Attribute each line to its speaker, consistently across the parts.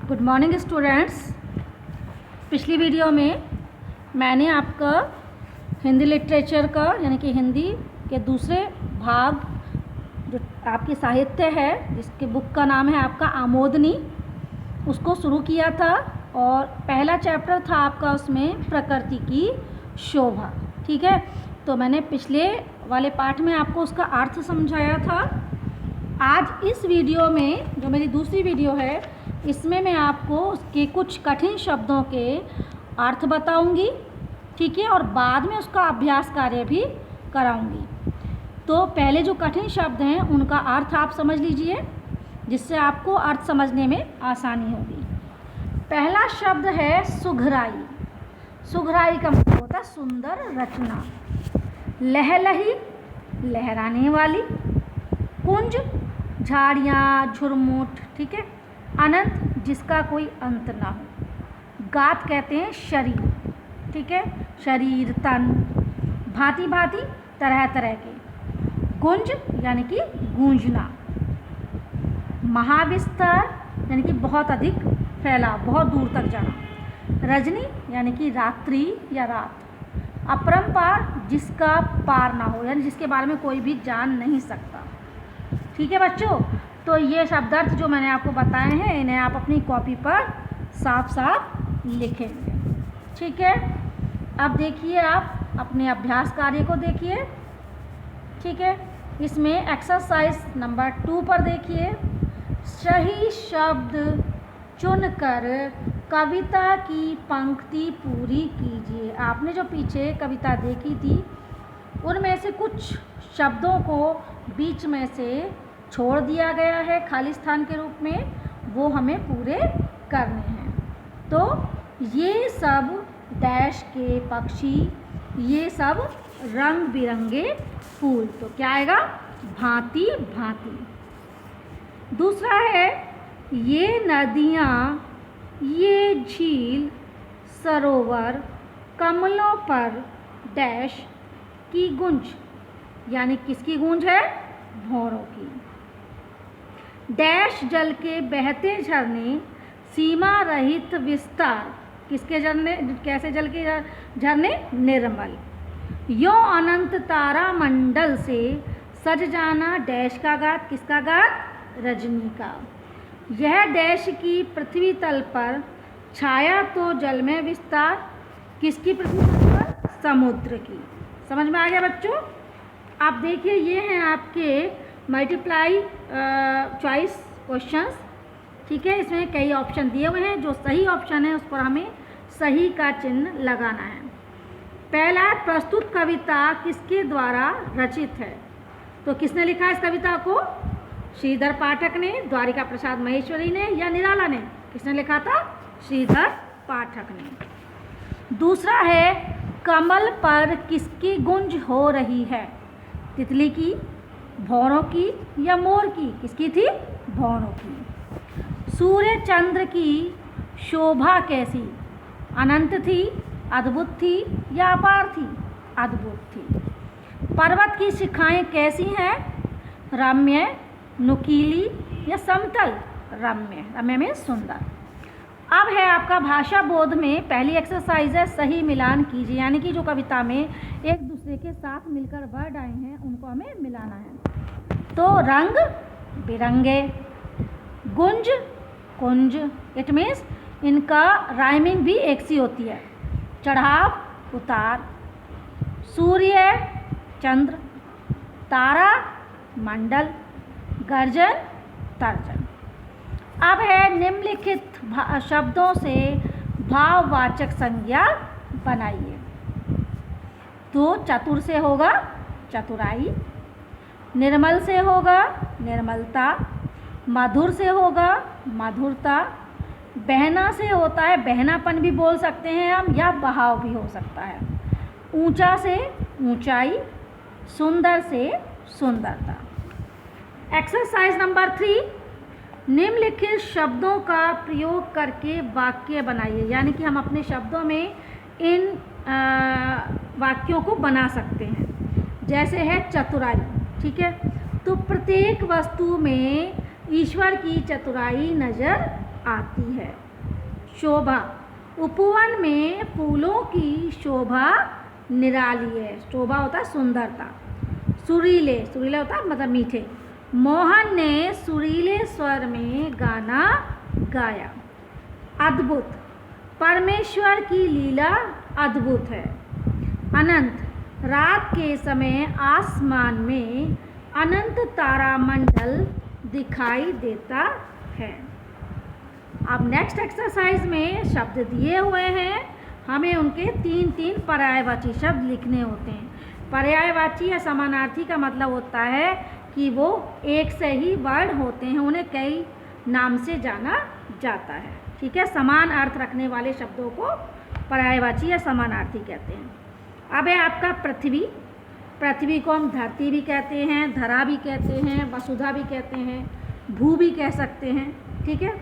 Speaker 1: Good morning students. पिछली video में मैंने आपका हिंदी लिटरेचर का यानी कि हिंदी के दूसरे भाग जो आपकी साहित्य है, जिसके बुक का नाम है आपका आमोदनी, उसको शुरू किया था। और पहला चैप्टर था आपका उसमें प्रकृति की शोभा। ठीक है, तो मैंने पिछले वाले पाठ में आपको उसका अर्थ समझाया था। आज इस वीडियो में, जो मेरी दूसरी वीडियो है, इसमें मैं आपको उसके कुछ कठिन शब्दों के अर्थ बताऊंगी। ठीक है, और बाद में उसका अभ्यास कार्य भी कराऊंगी। तो पहले जो कठिन शब्द हैं उनका अर्थ आप समझ लीजिए, जिससे आपको अर्थ समझने में आसानी होगी। पहला शब्द है सुघराई। सुघराई का मतलब होता है सुंदर रचना। लहलही, लहराने वाली। कुंज, झाड़ियाँ, झुरमुट। ठीक है। अनंत, जिसका कोई अंत ना हो। गात कहते हैं शरीर। ठीक है, शरीर, तन। भांति भांति, तरह तरह के। गुंज यानी कि गूंजना। महाविस्तार यानी कि बहुत अधिक फैला, बहुत दूर तक जाना। रजनी यानी कि रात्रि या रात। अपरंपार, जिसका पार ना हो, यानी जिसके बारे में कोई भी जान नहीं सकता। ठीक है बच्चों, तो ये शब्दार्थ जो मैंने आपको बताए हैं, इन्हें आप अपनी कॉपी पर साफ साफ लिखेंगे। ठीक है, अब देखिए आप अपने अभ्यास कार्य को देखिए। ठीक है, इसमें एक्सरसाइज नंबर 2 पर देखिए। सही शब्द चुनकर कविता की पंक्ति पूरी कीजिए। आपने जो पीछे कविता देखी थी, उनमें से कुछ शब्दों को बीच में से छोड़ दिया गया है खाली स्थान के रूप में, वो हमें पूरे करने हैं। तो ये सब डैश के पक्षी, ये सब रंग बिरंगे फूल। तो क्या आएगा? भांति भांति। दूसरा है ये नदियाँ, ये झील, सरोवर, कमलों पर डैश की गूंज। यानी किसकी गूंज है? भौरों की। डैश जल के बहते झरने, सीमा रहित विस्तार। किसके झरने? कैसे जल के झरने? निर्मल। यो अनंत तारा मंडल से सज जाना डैश का गात। किसका गात? रजनी का। यह डैश की पृथ्वी तल पर छाया तो जल में विस्तार। किसकी पृथ्वी तल पर? समुद्र की। समझ में आ गया बच्चों? आप देखिए, ये हैं आपके मल्टीप्लाई चॉइस क्वेश्चंस। ठीक है, इसमें कई ऑप्शन दिए हुए हैं। जो सही ऑप्शन है उस पर हमें सही का चिन्ह लगाना है। पहला, प्रस्तुत कविता किसके द्वारा रचित है? तो किसने लिखा इस कविता को? श्रीधर पाठक ने, द्वारिका प्रसाद महेश्वरी ने, या निराला ने? किसने लिखा था? श्रीधर पाठक ने। दूसरा है कमल पर किसकी गूंज हो रही है? तितली की, भौरों की, या मोर की? किसकी थी? भौरों की। सूर्य चंद्र की शोभा कैसी? अनंत थी, अद्भुत थी, या अपार थी? अद्भुत थी। पर्वत की शिखाएं कैसी हैं? रम्य, नुकीली, या समतल? रम्य। रम्य में सुंदर। अब है आपका भाषा बोध में पहली एक्सरसाइज है सही मिलान कीजिए। यानी कि जो कविता में एक दूसरे के साथ मिलकर वर्ड आए हैं उनको हमें मिलाना है। तो रंग बिरंगे, गुंज, कुंज, इट मीन्स इनका राइमिंग भी एक सी होती है। चढ़ाव, उतार। सूर्य, चंद्र। तारा, मंडल। गर्जन, तर्जन। अब है निम्नलिखित शब्दों से भाववाचक संज्ञा बनाइए। तो चतुर से होगा चतुराई, निर्मल से होगा निर्मलता, मधुर से होगा मधुरता, बहना से होता है बहनापन भी बोल सकते हैं हम, या बहाव भी हो सकता है। ऊंचा से ऊंचाई, सुंदर से सुंदरता। एक्सरसाइज नंबर 3, निम्नलिखित शब्दों का प्रयोग करके वाक्य बनाइए। यानी कि हम अपने शब्दों में इन वाक्यों को बना सकते हैं। जैसे है चतुराई। ठीक है, तो प्रत्येक वस्तु में ईश्वर की चतुराई नज़र आती है। शोभा, उपवन में फूलों की शोभा निराली है। शोभा होता है सुंदरता। सुरीले, सुरीले होता है मतलब मीठे। मोहन ने सुरीले स्वर में गाना गाया। अद्भुत, परमेश्वर की लीला अद्भुत है। अनंत, रात के समय आसमान में अनंत तारामंडल दिखाई देता है। अब नेक्स्ट एक्सरसाइज में शब्द दिए हुए हैं, हमें उनके 3-3 पर्यायवाची शब्द लिखने होते हैं। पर्यायवाची या समानार्थी का मतलब होता है कि वो एक से ही वर्ड होते हैं, उन्हें कई नाम से जाना जाता है। ठीक है, समान अर्थ रखने वाले शब्दों को पर्यायवाची या समानार्थी कहते हैं। अब है आपका पृथ्वी। पृथ्वी को हम धरती भी कहते हैं, धरा भी कहते हैं, वसुधा भी कहते हैं, भू भी कह सकते हैं। ठीक है,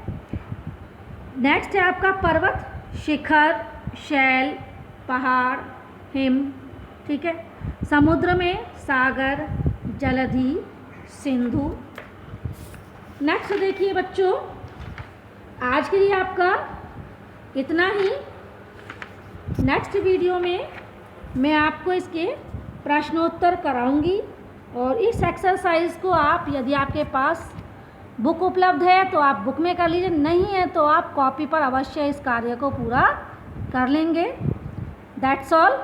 Speaker 1: नेक्स्ट है आपका पर्वत। शिखर, शैल, पहाड़, हिम। ठीक है, समुद्र में सागर, जलधि, सिंधु। नेक्स्ट देखिए बच्चों, आज के लिए आपका इतना ही। नेक्स्ट वीडियो में मैं आपको इसके प्रश्नोत्तर कराऊंगी और इस एक्सरसाइज को आप, यदि आपके पास बुक उपलब्ध है तो आप बुक में कर लीजिए, नहीं है तो आप कॉपी पर अवश्य इस कार्य को पूरा कर लेंगे। That's all.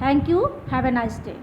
Speaker 1: Thank you. Have a nice day.